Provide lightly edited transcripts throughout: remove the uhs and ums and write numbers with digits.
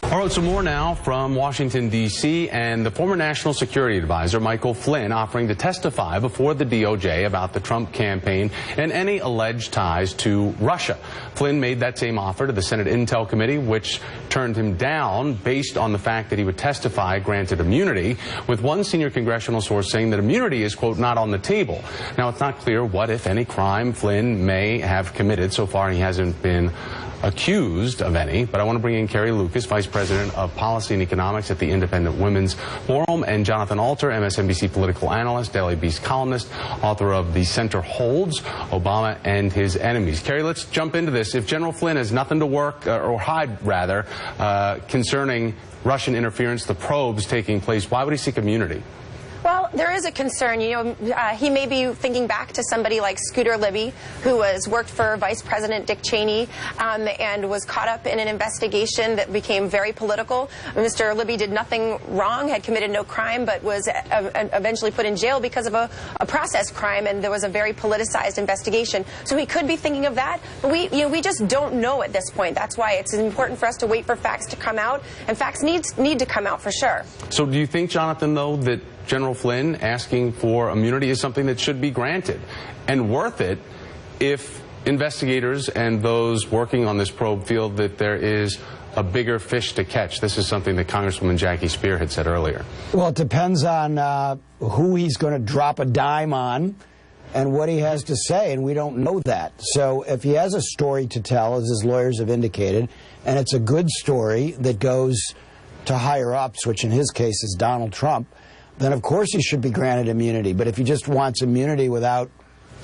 All right, some more now from Washington, D.C., and the former National Security Advisor, Michael Flynn, offering to testify before the DOJ about the Trump campaign and any alleged ties to Russia. Flynn made that same offer to the Senate Intel Committee, which turned him down based on the fact that he would testify granted immunity, with one senior congressional source saying that immunity is, quote, not on the table. Now, it's not clear what, if any, crime Flynn may have committed. So far, he hasn't been accused of any, but I want to bring in Carrie Lucas, Vice President of Policy and Economics at the Independent Women's Forum, and Jonathan Alter, MSNBC political analyst, Daily Beast columnist, author of The Center Holds, Obama and His Enemies. Carrie, let's jump into this. If General Flynn has nothing to work, or hide rather, concerning Russian interference, the probes taking place, why would he seek immunity? Well, there is a concern. You know, he may be thinking back to somebody like Scooter Libby, who worked for Vice President Dick Cheney and was caught up in an investigation that became very political. Mr. Libby did nothing wrong, had committed no crime, but was eventually put in jail because of a process crime, and there was a very politicized investigation. So he could be thinking of that, but we just don't know at this point. That's why it's important for us to wait for facts to come out, and facts need to come out for sure. So do you think, Jonathan, though, that General Flynn asking for immunity is something that should be granted and worth it if investigators and those working on this probe feel that there is a bigger fish to catch? This is something that Congresswoman Jackie Spear had said earlier. Well, it depends on who he's going to drop a dime on and what he has to say, and we don't know that. So if he has a story to tell, as his lawyers have indicated, and it's a good story that goes to higher ups, which in his case is Donald Trump, then of course he should be granted immunity. But if he just wants immunity without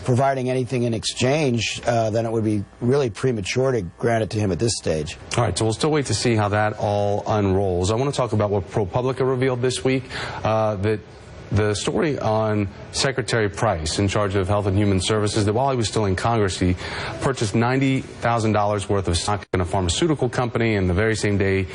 providing anything in exchange, then it would be really premature to grant it to him at this stage. All right, so we'll still wait to see how that all unrolls. I want to talk about what ProPublica revealed this week, that the story on Secretary Price, in charge of Health and Human Services, that while he was still in Congress, he purchased $90,000 worth of stock in a pharmaceutical company, and the very same day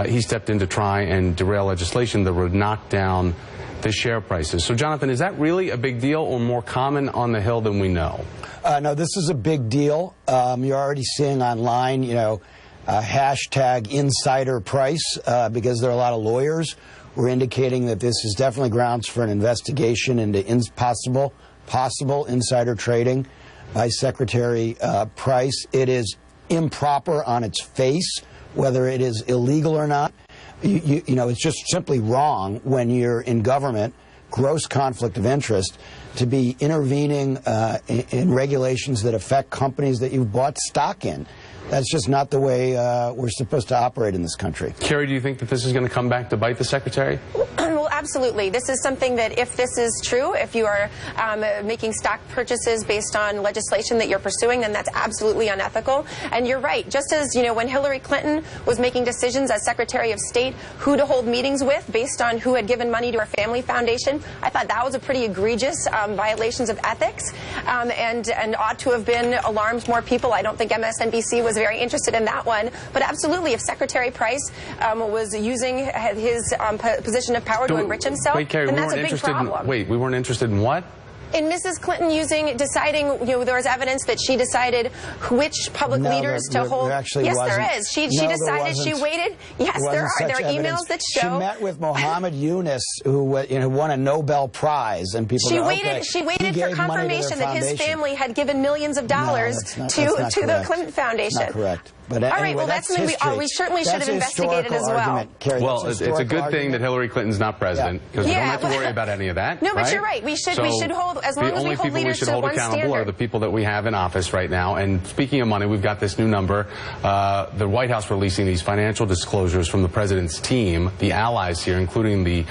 he stepped in to try and derail legislation that would knock down the share prices. So, Jonathan, is that really a big deal or more common on the Hill than we know? No, this is a big deal. You're already seeing online, you know, hashtag insider price, because there are a lot of lawyers who are indicating that this is definitely grounds for an investigation into possible insider trading by Secretary Price. It is improper on its face, whether it is illegal or not. You know, it's just simply wrong when you're in government, gross conflict of interest, to be intervening in regulations that affect companies that you've bought stock in. That's just not the way we're supposed to operate in this country. Carrie, do you think that this is going to come back to bite the Secretary? Well, absolutely. This is something that, if this is true, if you are making stock purchases based on legislation that you're pursuing, then that's absolutely unethical. And you're right. Just as, you know, when Hillary Clinton was making decisions as Secretary of State who to hold meetings with based on who had given money to her family foundation, I thought that was a pretty egregious violations of ethics and ought to have been alarmed more people. I don't think MSNBC was very interested in that one. But absolutely, if Secretary Price was using his position of power to enrich himself, wait, Carrie, then that's a big problem. We weren't interested in what? In Mrs. Clinton deciding, you know, there was evidence that she decided which public leaders to hold. There actually yes, wasn't. there is. She decided, she waited. Yes, there are. There are emails that show. She met with Mohammed Yunus, who won a Nobel Prize, and people. She waited for confirmation that his family had given millions of dollars to the Clinton Foundation. That's not correct. But all right, well, that's something we certainly should have investigated as well. Well, it's a good thing that Hillary Clinton's not president, because we don't have to worry about any of that. No, but you're right. We should hold, as long as we hold leaders to one standard. The only people we should hold accountable are the people that we have in office right now. And speaking of money, we've got this new number. The White House releasing these financial disclosures from the president's team, the allies here, including the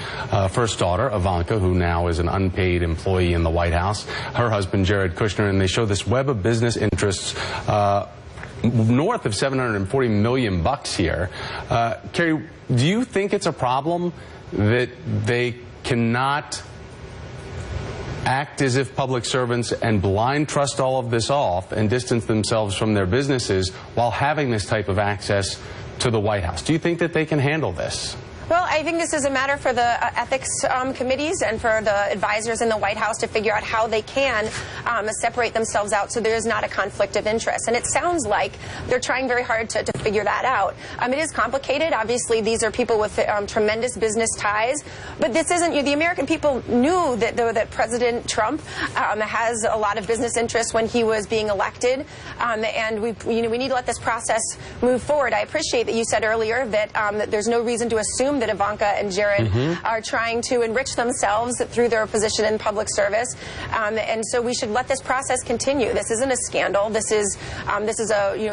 first daughter, Ivanka, who now is an unpaid employee in the White House, her husband, Jared Kushner, and they show this web of business interests north of $740 million here. Carrie, do you think it's a problem that they cannot act as if public servants and blind trust all of this off and distance themselves from their businesses while having this type of access to the White House? Do you think that they can handle this? Well, I think this is a matter for the ethics committees and for the advisors in the White House to figure out how they can separate themselves out so there is not a conflict of interest. And it sounds like they're trying very hard to figure that out. It is complicated. Obviously, these are people with tremendous business ties. But this isn't, the American people knew that President Trump has a lot of business interests when he was being elected. And we need to let this process move forward. I appreciate that you said earlier that there's no reason to assume that Ivanka and Jared are trying to enrich themselves through their position in public service, and so we should let this process continue. This isn't a scandal. This is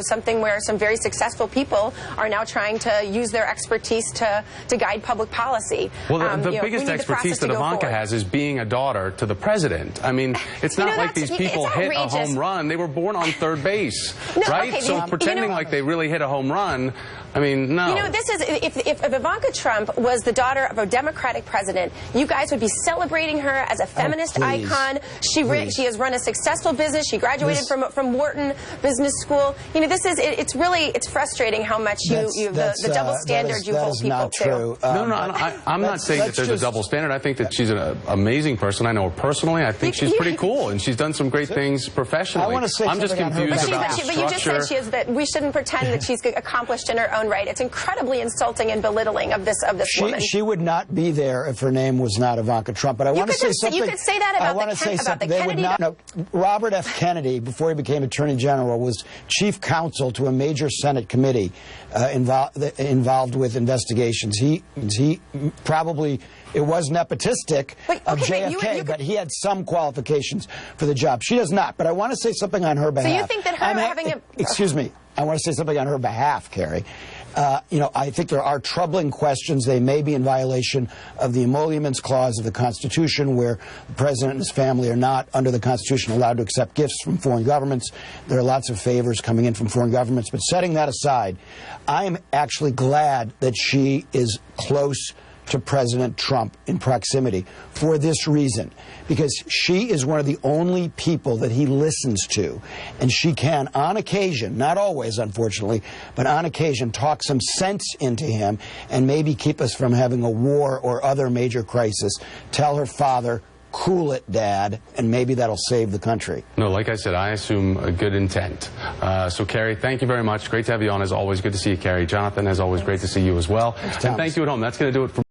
something where some very successful people are now trying to use their expertise to guide public policy. Well, the biggest expertise that Ivanka has is being a daughter to the president. I mean, it's not like these people hit a home run. They were born on third base, right? Okay, so pretending like they really hit a home run, I mean, no. This is, if Ivanka Trump was the daughter of a Democratic president, you guys would be celebrating her as a feminist icon. She has run a successful business. She graduated from Wharton Business School. It's frustrating how much the double standard you hold people to. I'm not saying that there's a double standard. I think that she's an amazing person. I know her personally. I think she's pretty cool, and she's done some great things professionally. I'm just confused about but you just said that we shouldn't pretend that she's accomplished in her own right. It's incredibly insulting and belittling of this woman. She would not be there if her name was not Ivanka Trump. But I want to say something. You could say that about the Kennedy. Robert F. Kennedy, before he became Attorney General, was chief counsel to a major Senate committee involved with investigations. He probably, it was nepotistic of JFK, but he had some qualifications for the job. She does not. But I want to say something on her behalf. So you think that her having a... Excuse me. I want to say something on her behalf, Carrie. I think there are troubling questions. They may be in violation of the Emoluments Clause of the Constitution, where the President and his family are not, under the Constitution, allowed to accept gifts from foreign governments. There are lots of favors coming in from foreign governments. But setting that aside, I am actually glad that she is close to President Trump in proximity for this reason, because she is one of the only people that he listens to, and she can, on occasion, not always unfortunately, but on occasion, talk some sense into him and maybe keep us from having a war or other major crisis. Tell her father, cool it, Dad, and maybe that'll save the country. No, like I said, I assume a good intent. So, Carrie, thank you very much. Great to have you on, as always. Good to see you, Carrie. Jonathan, as always, great to see you as well. And thank you at home. That's going to do it for